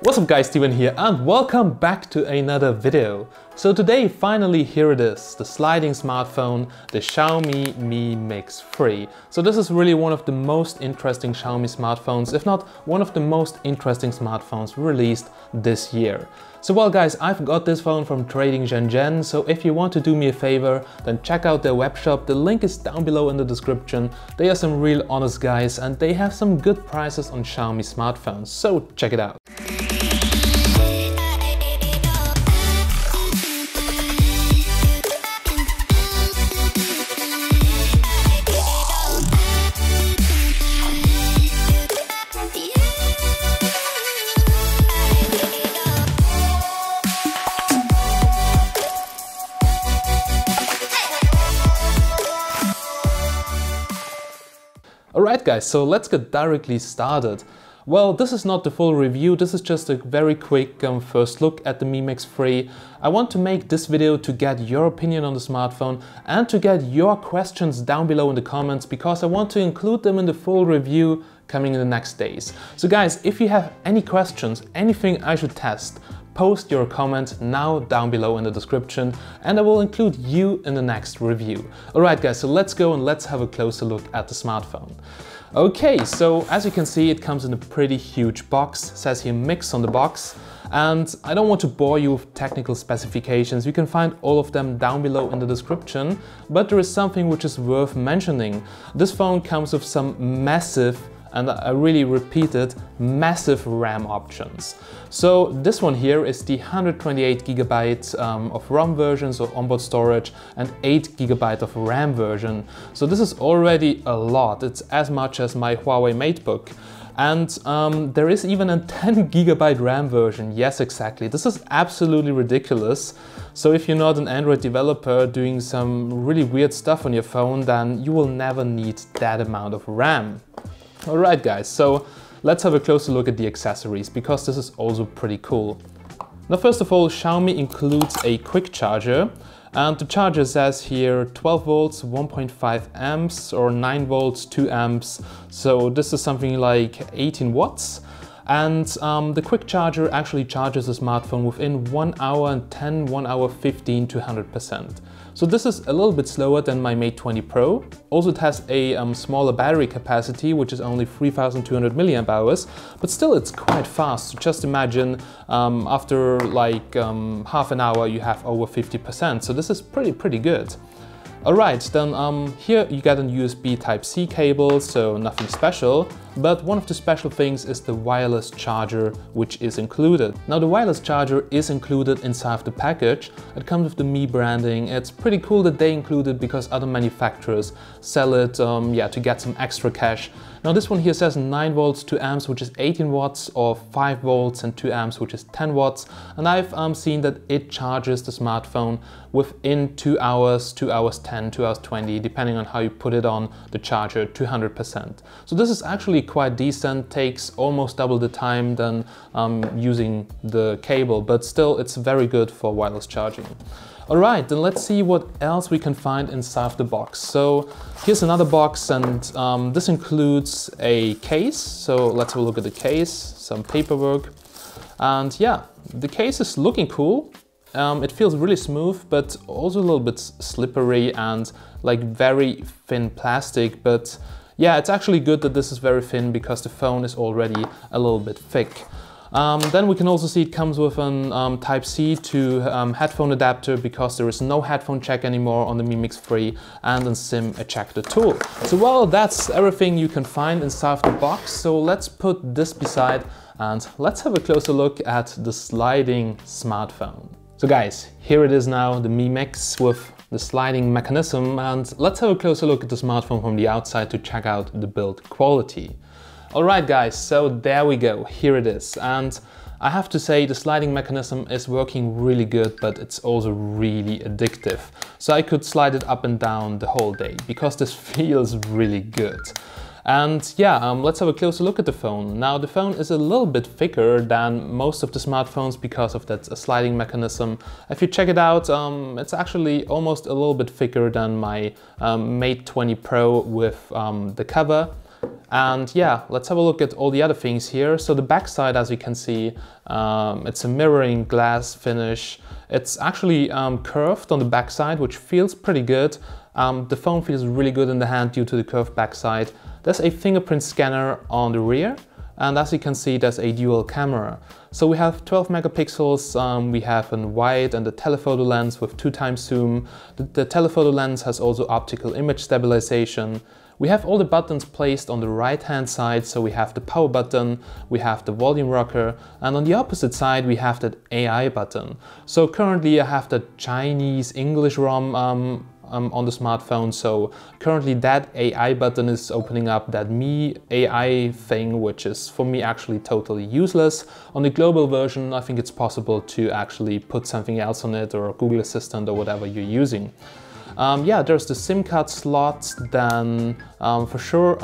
What's up guys, Steven here and welcome back to another video. So today finally here it is, the sliding smartphone, the Xiaomi Mi Mix 3. So this is really one of the most interesting Xiaomi smartphones, if not one of the most interesting smartphones released this year. So well guys, I've got this phone from Trading Shenzhen, so if you want to do me a favor, then check out their webshop. The link is down below in the description. They are some real honest guys and they have some good prices on Xiaomi smartphones, so check it out. Alright guys, so let's get directly started. Well, this is not the full review, this is just a very quick first look at the Mi Mix 3. I want to make this video to get your opinion on the smartphone and to get your questions down below in the comments, because I want to include them in the full review coming in the next days. So guys, if you have any questions, anything I should test, post your comment now down below in the description and I will include you in the next review. Alright guys, so let's go and let's have a closer look at the smartphone. Okay, so as you can see, it comes in a pretty huge box. It says here Mix on the box. And I don't want to bore you with technical specifications, you can find all of them down below in the description, but there is something which is worth mentioning. This phone comes with some massive, and I really repeat it, massive RAM options. So this one here is the 128GB of ROM version, so onboard storage, and 8GB of RAM version. So this is already a lot, it's as much as my Huawei MateBook. And there is even a 10GB RAM version, yes exactly, this is absolutely ridiculous. So if you're not an Android developer doing some really weird stuff on your phone, then you will never need that amount of RAM. Alright guys, so let's have a closer look at the accessories, because this is also pretty cool. Now first of all, Xiaomi includes a quick charger, and the charger says here 12 volts, 1.5 amps or 9 volts, 2 amps, so this is something like 18 watts. And the quick charger actually charges the smartphone within 1 hour and 10, 1 hour 15 to 100%. So this is a little bit slower than my Mate 20 Pro. Also it has a smaller battery capacity, which is only 3200 mAh, but still it's quite fast. So just imagine after like half an hour you have over 50%, so this is pretty good. Alright, then here you get a USB Type-C cable, so nothing special, but one of the special things is the wireless charger, which is included. Now the wireless charger is included inside the package. It comes with the Mi branding. It's pretty cool that they include it because other manufacturers sell it to get some extra cash. Now this one here says 9 volts, 2 amps, which is 18 watts, or 5 volts and 2 amps, which is 10 watts. And I've seen that it charges the smartphone within 2 hours, 2 hours 10, 2 hours 20, depending on how you put it on the charger, to 100%. So this is actually quite decent, takes almost double the time than using the cable, but still it's very good for wireless charging. Alright, then let's see what else we can find inside the box. So here's another box, and this includes a case. So let's have a look at the case, some paperwork. And yeah, the case is looking cool. It feels really smooth, but also a little bit slippery and like very thin plastic. But yeah, it's actually good that this is very thin because the phone is already a little bit thick. Then we can also see it comes with an Type-C to headphone adapter, because there is no headphone jack anymore on the Mi Mix 3, and a SIM ejector tool. So well, that's everything you can find inside the box. So let's put this beside and let's have a closer look at the sliding smartphone. So guys, here it is now, the Mi Mix with the sliding mechanism, and let's have a closer look at the smartphone from the outside to check out the build quality. Alright guys, so there we go, here it is, and I have to say the sliding mechanism is working really good, but it's also really addictive. So I could slide it up and down the whole day, because this feels really good. And yeah, let's have a closer look at the phone. Now the phone is a little bit thicker than most of the smartphones because of that sliding mechanism. If you check it out, it's actually almost a little bit thicker than my Mate 20 Pro with the cover. And yeah, let's have a look at all the other things here. So the backside, as you can see, it's a mirroring glass finish. It's actually curved on the backside, which feels pretty good. The phone feels really good in the hand due to the curved backside. There's a fingerprint scanner on the rear. And as you can see, there's a dual camera. So we have 12 megapixels, we have a wide and a telephoto lens with 2x zoom. The telephoto lens has also optical image stabilization. We have all the buttons placed on the right hand side, so we have the power button, we have the volume rocker, and on the opposite side we have that AI button. So currently I have the Chinese English ROM on the smartphone, so currently that AI button is opening up that Me AI thing, which is for me actually totally useless. On the global version, I think it's possible to actually put something else on it, or Google Assistant or whatever you're using. Yeah, there's the SIM card slot, then for sure,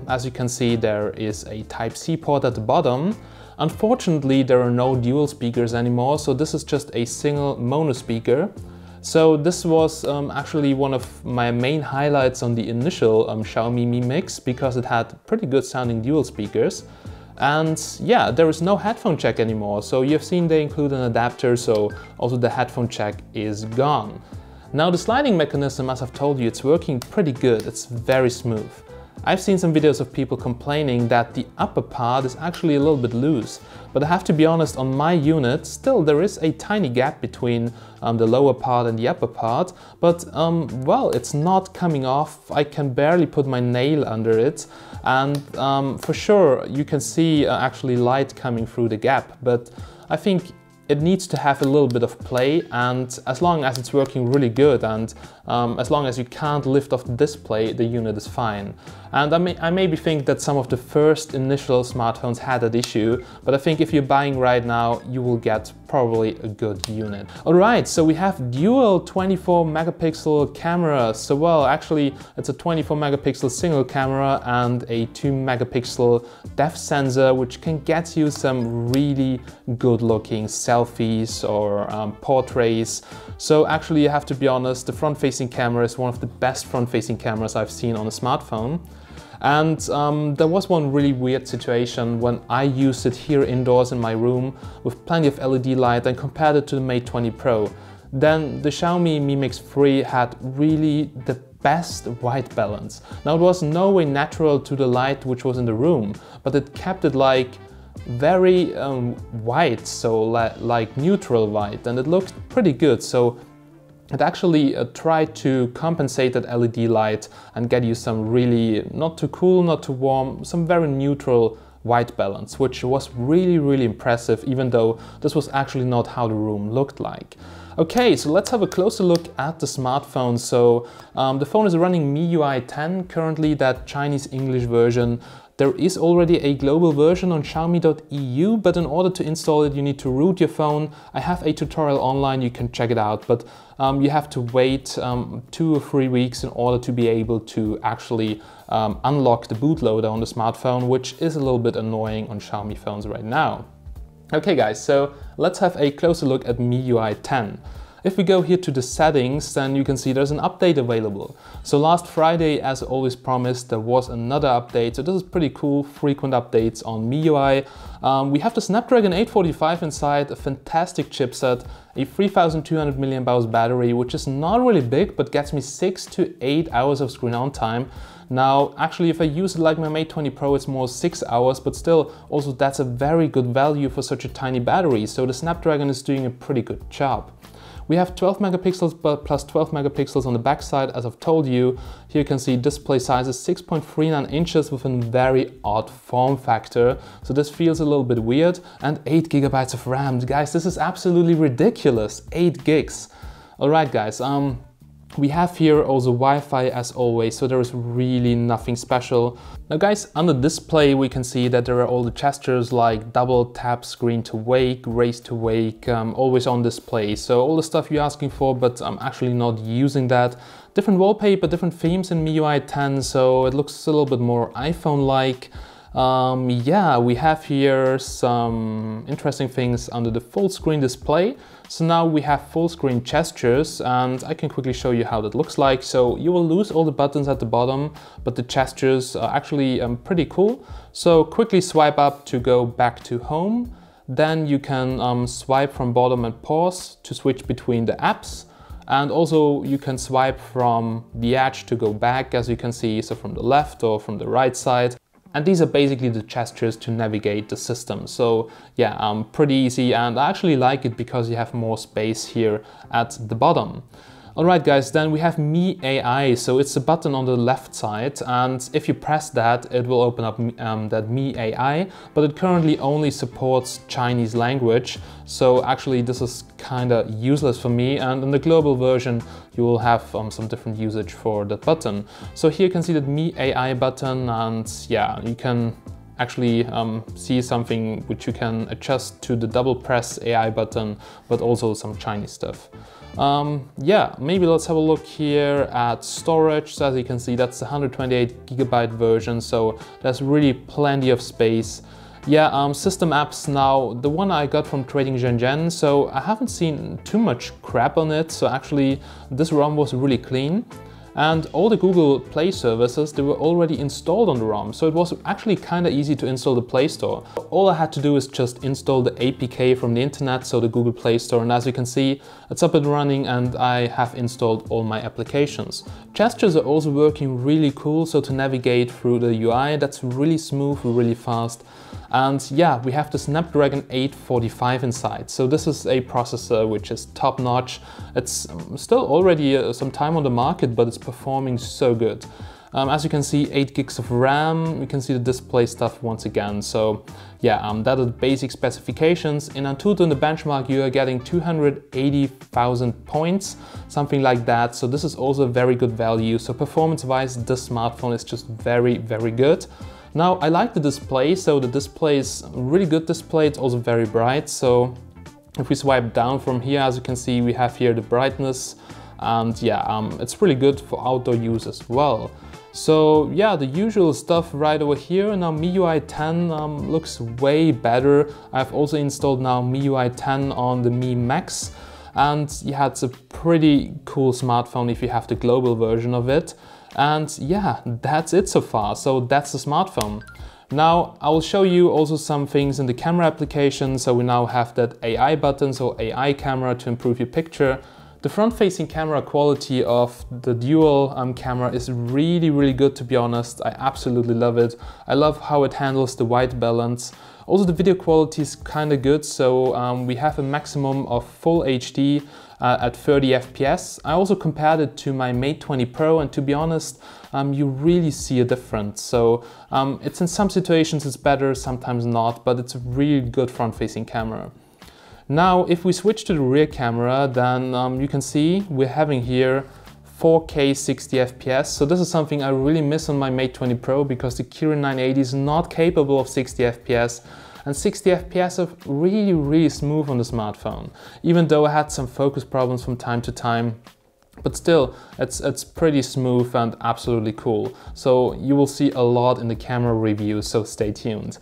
as you can see, there is a Type-C port at the bottom. Unfortunately, there are no dual speakers anymore, so this is just a single mono speaker. So this was actually one of my main highlights on the initial Xiaomi Mi Mix, because it had pretty good sounding dual speakers. And yeah, there is no headphone jack anymore. So you've seen they include an adapter, so also the headphone jack is gone. Now the sliding mechanism, as I've told you, it's working pretty good. It's very smooth. I've seen some videos of people complaining that the upper part is actually a little bit loose, but I have to be honest, on my unit, still there is a tiny gap between the lower part and the upper part, but well, it's not coming off. I can barely put my nail under it, and for sure you can see actually light coming through the gap, but I think it needs to have a little bit of play, and as long as it's working really good and as long as you can't lift off the display, the unit is fine. And I maybe think that some of the first initial smartphones had that issue, but I think if you're buying right now, you will get probably a good unit. Alright, so we have dual 24 megapixel cameras. So well, actually it's a 24 megapixel single camera and a 2 megapixel depth sensor, which can get you some really good looking selfies or portraits. So actually you have to be honest, the front-facing camera is one of the best front-facing cameras I've seen on a smartphone. And there was one really weird situation when I used it here indoors in my room with plenty of LED light and compared it to the Mate 20 Pro. Then the Xiaomi Mi Mix 3 had really the best white balance. Now it was no way natural to the light which was in the room, but it kept it like very white, so like neutral white, and it looked pretty good. So it actually tried to compensate that LED light and get you some really not too cool, not too warm, some very neutral white balance, which was really impressive, even though this was actually not how the room looked like. Okay, so let's have a closer look at the smartphone. So the phone is running MIUI 10, currently that Chinese English version. There is already a global version on Xiaomi.eu, but in order to install it, you need to root your phone. I have a tutorial online, you can check it out, but you have to wait 2 or 3 weeks in order to be able to actually unlock the bootloader on the smartphone, which is a little bit annoying on Xiaomi phones right now. Okay guys, so let's have a closer look at MIUI 10. If we go here to the settings, then you can see there's an update available. So last Friday, as always promised, there was another update. So this is pretty cool, frequent updates on MIUI. We have the Snapdragon 845 inside, a fantastic chipset, a 3200 mAh battery, which is not really big, but gets me 6 to 8 hours of screen on time. Now, actually, if I use it like my Mate 20 Pro, it's more 6 hours, but still, also that's a very good value for such a tiny battery. So the Snapdragon is doing a pretty good job. We have 12 megapixels plus 12 megapixels on the back side, as I've told you. Here you can see display size is 6.39 inches with a very odd form factor. So this feels a little bit weird. And 8 gigabytes of RAM. Guys, this is absolutely ridiculous. 8 gigs. Alright guys, we have here also Wi-Fi as always, so there is really nothing special. Now guys, on the display we can see that there are all the gestures like double tap, screen to wake, raise to wake, always on display. So all the stuff you're asking for, but I'm actually not using that. Different wallpaper, different themes in MIUI 10, so it looks a little bit more iPhone-like. Yeah, we have here some interesting things under the full screen display. So now we have full screen gestures, and I can quickly show you how that looks like. So you will lose all the buttons at the bottom, but the gestures are actually pretty cool. So quickly swipe up to go back to home. Then you can swipe from bottom and pause to switch between the apps. And also you can swipe from the edge to go back, as you can see, so from the left or from the right side. And these are basically the gestures to navigate the system. So yeah, pretty easy, and I actually like it because you have more space here at the bottom. Alright guys, then we have Mi AI, so it's a button on the left side, and if you press that, it will open up that Mi AI, but it currently only supports Chinese language, so actually this is kinda useless for me, and in the global version you will have some different usage for that button. So here you can see that Mi AI button, and yeah, you can actually see something which you can adjust to the double press AI button, but also some Chinese stuff. Yeah, maybe let's have a look here at storage. So as you can see, that's the 128GB version, so there's really plenty of space. Yeah, system apps now, the one I got from Trading Shenzhen, so I haven't seen too much crap on it, so actually this ROM was really clean. And all the Google Play services, they were already installed on the ROM, so it was actually kind of easy to install the Play Store. All I had to do is just install the APK from the internet, so the Google Play Store, and as you can see, it's up and running, and I have installed all my applications. Gestures are also working really cool, so to navigate through the UI, that's really smooth, really fast. And yeah, we have the Snapdragon 845 inside. So this is a processor which is top notch. It's still already some time on the market, but it's performing so good. As you can see, 8 gigs of RAM, you can see the display stuff once again. So yeah, that are the basic specifications. In Antutu, in the benchmark, you are getting 280,000 points, something like that. So this is also a very good value. So performance-wise, this smartphone is just very, very good. Now, I like the display, so the display is a really good display. It's also very bright. So if we swipe down from here, as you can see, we have here the brightness, and yeah, it's really good for outdoor use as well. So yeah, the usual stuff right over here. Now MIUI 10 looks way better. I've also installed now MIUI 10 on the Mi Max, and yeah, it's a pretty cool smartphone if you have the global version of it. And yeah, that's it so far. So that's the smartphone. Now I will show you also some things in the camera application. So we now have that AI button, so AI camera to improve your picture. The front-facing camera quality of the dual camera is really, really good, to be honest. I absolutely love it. I love how it handles the white balance. Also the video quality is kind of good, so we have a maximum of full HD at 30 FPS. I also compared it to my Mate 20 Pro, and to be honest, you really see a difference. So it's in some situations it's better, sometimes not, but it's a really good front-facing camera. Now, if we switch to the rear camera, then you can see we're having here 4K 60 FPS. So this is something I really miss on my Mate 20 Pro, because the Kirin 980 is not capable of 60 FPS. And 60 FPS are really, really smooth on the smartphone. Even though I had some focus problems from time to time, but still, it's pretty smooth and absolutely cool. So you will see a lot in the camera review, so stay tuned.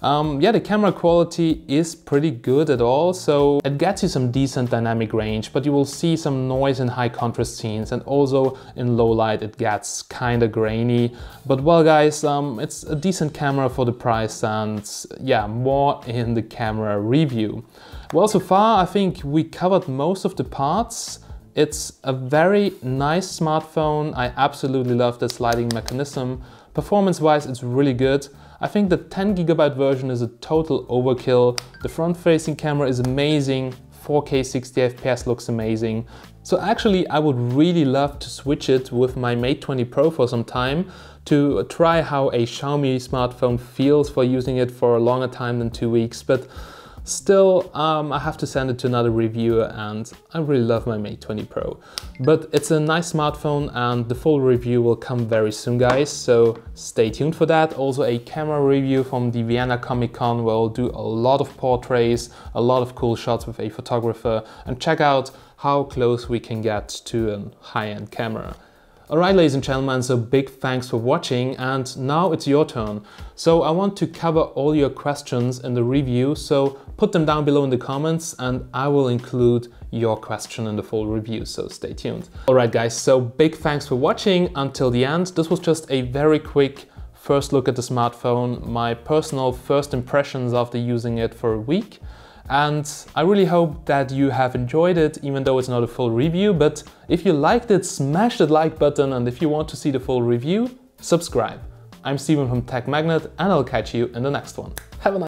Yeah, the camera quality is pretty good at all, so it gets you some decent dynamic range, but you will see some noise in high contrast scenes, and also in low light it gets kinda grainy. But well guys, it's a decent camera for the price, and yeah, more in the camera review. Well, so far I think we covered most of the parts. It's a very nice smartphone. I absolutely love the sliding mechanism. Performance-wise, it's really good. I think the 10GB version is a total overkill. The front-facing camera is amazing. 4K 60 FPS looks amazing. So actually, I would really love to switch it with my Mate 20 Pro for some time to try how a Xiaomi smartphone feels for using it for a longer time than 2 weeks. But still, I have to send it to another reviewer, and I really love my Mate 20 Pro. But it's a nice smartphone, and the full review will come very soon, guys, so stay tuned for that. Also a camera review from the Vienna Comic Con, where I'll do a lot of portraits, a lot of cool shots with a photographer, and check out how close we can get to a high-end camera. Alright, ladies and gentlemen, so big thanks for watching, and now it's your turn. So I want to cover all your questions in the review, so put them down below in the comments and I will include your question in the full review, so stay tuned. Alright guys, so big thanks for watching until the end. This was just a very quick first look at the smartphone, my personal first impressions after using it for a week. And I really hope that you have enjoyed it, even though it's not a full review. But if you liked it, smash that like button, and if you want to see the full review, subscribe. I'm Steven from Tech Magnet, and I'll catch you in the next one.